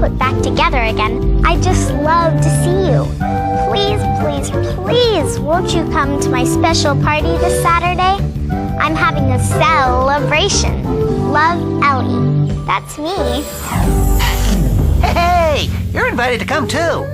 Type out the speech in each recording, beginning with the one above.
put back together again. I just love to see you. Please, please, please, won't you come to my special party this Saturday? I'm having a celebration. Love, Ellie. That's me. Hey, you're invited to come too.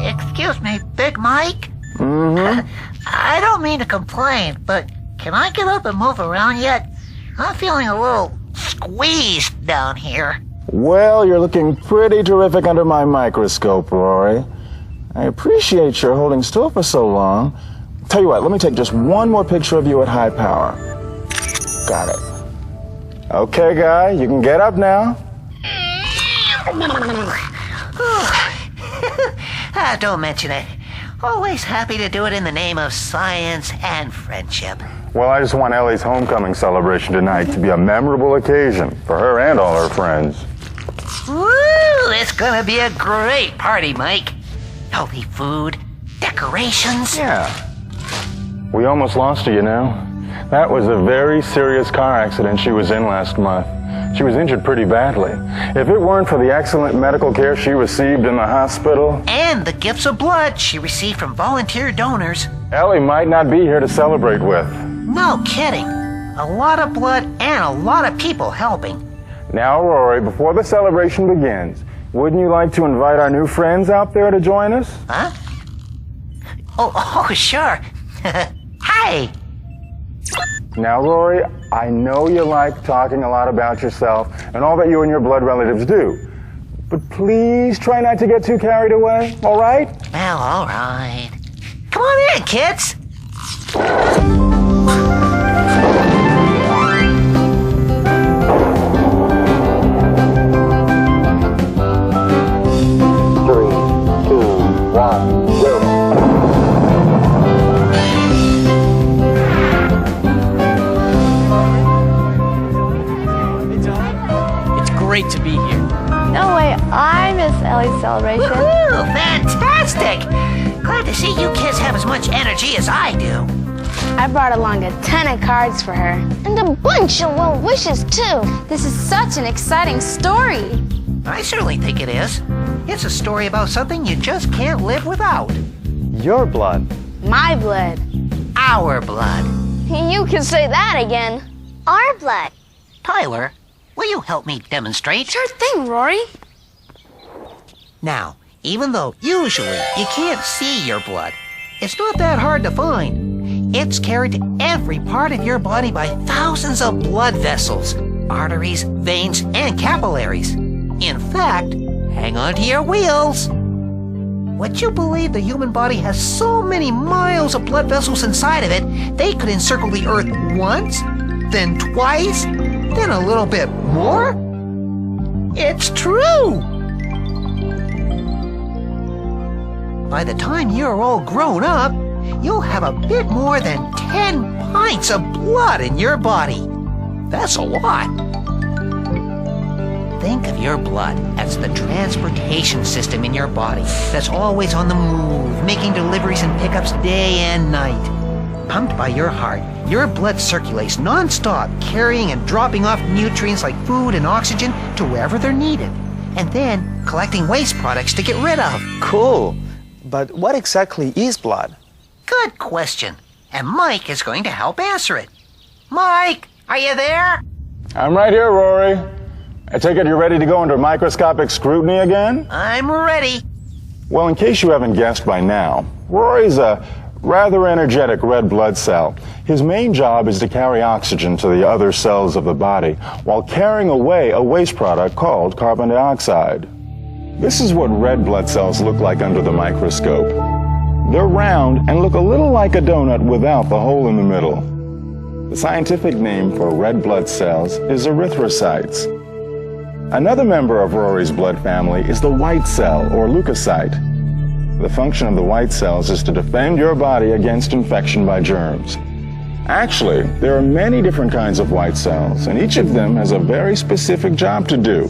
Excuse me, Big Mike? Mm-hmm. I don't mean to complain, but can I get up and move around yet? I'm feeling a little squeezed down here. Well, you're looking pretty terrific under my microscope, Rory. I appreciate your holding still for so long. Tell you what, let me take just one more picture of you at high power. Got it. Okay, guy, you can get up now. Don't mention it. Always happy to do it in the name of science and friendship. Well, I just want Ellie's homecoming celebration tonight to be a memorable occasion for her and all her friends. Woo! It's gonna be a great party, Mike. Healthy food, decorations. Yeah. We almost lost her, you know. That was a very serious car accident she was in last month. She was injured pretty badly. If it weren't for the excellent medical care she received in the hospital... And the gifts of blood she received from volunteer donors. Ellie might not be here to celebrate with. No kidding. A lot of blood and a lot of people helping. Now, Rory, before the celebration begins, wouldn't you like to invite our new friends out there to join us? Huh? Oh, sure. Hi. Now, Rory, I know you like talking a lot about yourself and all that you and your blood relatives do. But please try not to get too carried away, all right? Well, all right. Come on in, kids. 1, 0. It's great to be here. No way, I miss Ellie's celebration. Woohoo! Fantastic! Glad to see you kids have as much energy as I do. I brought along a ton of cards for her. And a bunch of well wishes, too. This is such an exciting story. I certainly think it is. It's a story about something you just can't live without. Your blood. My blood. Our blood. You can say that again. Our blood. Tyler, will you help me demonstrate? Sure thing, Rory. Now, even though usually you can't see your blood, it's not that hard to find. It's carried to every part of your body by thousands of blood vessels, arteries, veins, and capillaries. In fact, hang on to your wheels. Would you believe the human body has so many miles of blood vessels inside of it, they could encircle the Earth once, then twice, then a little bit more? It's true! By the time you're all grown up, you'll have a bit more than 10 pints of blood in your body. That's a lot. Think of your blood as the transportation system in your body that's always on the move, making deliveries and pickups day and night. Pumped by your heart, your blood circulates non-stop, carrying and dropping off nutrients like food and oxygen to wherever they're needed, and then collecting waste products to get rid of. Cool. But what exactly is blood? Good question. And Mike is going to help answer it. Mike, are you there? I'm right here, Rory. I take it you're ready to go under microscopic scrutiny again? I'm ready. Well, in case you haven't guessed by now, Rory's a rather energetic red blood cell. His main job is to carry oxygen to the other cells of the body while carrying away a waste product called carbon dioxide. This is what red blood cells look like under the microscope. They're round and look a little like a donut without the hole in the middle. The scientific name for red blood cells is erythrocytes. Another member of Rory's blood family is the white cell, or leukocyte. The function of the white cells is to defend your body against infection by germs. Actually, there are many different kinds of white cells, and each of them has a very specific job to do.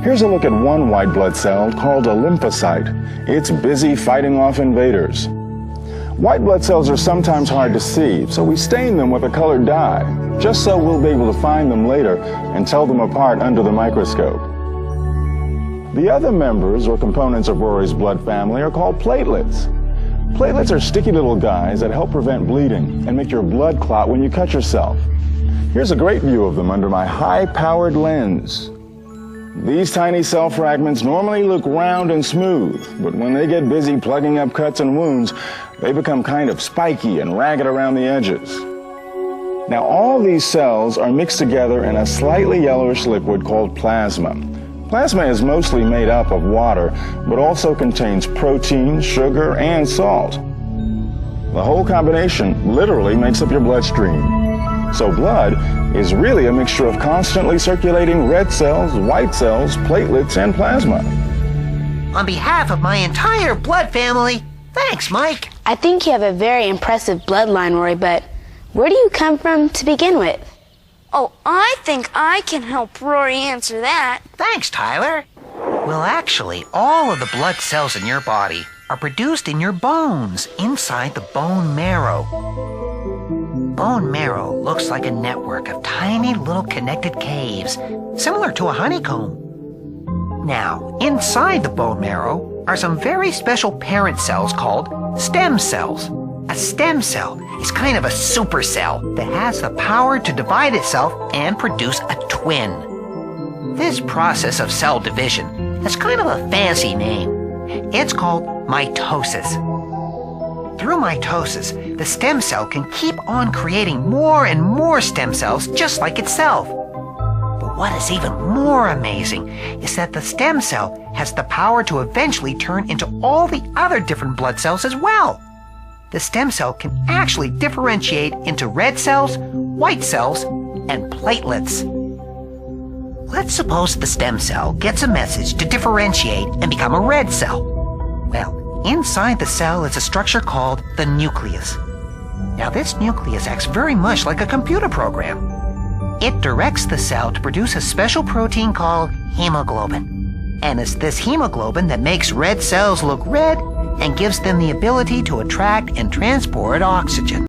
Here's a look at one white blood cell called a lymphocyte. It's busy fighting off invaders. White blood cells are sometimes hard to see, so we stain them with a colored dye, just so we'll be able to find them later and tell them apart under the microscope. The other members or components of Rory's blood family are called platelets. Platelets are sticky little guys that help prevent bleeding and make your blood clot when you cut yourself. Here's a great view of them under my high-powered lens. These tiny cell fragments normally look round and smooth, but when they get busy plugging up cuts and wounds, they become kind of spiky and ragged around the edges. Now, all these cells are mixed together in a slightly yellowish liquid called plasma. Plasma is mostly made up of water, but also contains protein, sugar, and salt. The whole combination literally makes up your bloodstream. So blood is really a mixture of constantly circulating red cells, white cells, platelets, and plasma. On behalf of my entire blood family, thanks, Mike. I think you have a very impressive bloodline, Rory, but where do you come from to begin with? Oh, I think I can help Rory answer that. Thanks, Tyler. Well, actually, all of the blood cells in your body are produced in your bones, inside the bone marrow. Bone marrow looks like a network of tiny little connected caves, similar to a honeycomb. Now, inside the bone marrow are some very special parent cells called stem cells. A stem cell is kind of a supercell that has the power to divide itself and produce a twin. This process of cell division has kind of a fancy name. It's called mitosis. Through mitosis, the stem cell can keep on creating more and more stem cells just like itself. But what is even more amazing is that the stem cell has the power to eventually turn into all the other different blood cells as well. The stem cell can actually differentiate into red cells, white cells, and platelets. Let's suppose the stem cell gets a message to differentiate and become a red cell. Well, inside the cell is a structure called the nucleus. Now, this nucleus acts very much like a computer program. It directs the cell to produce a special protein called hemoglobin. And it's this hemoglobin that makes red cells look red and gives them the ability to attract and transport oxygen.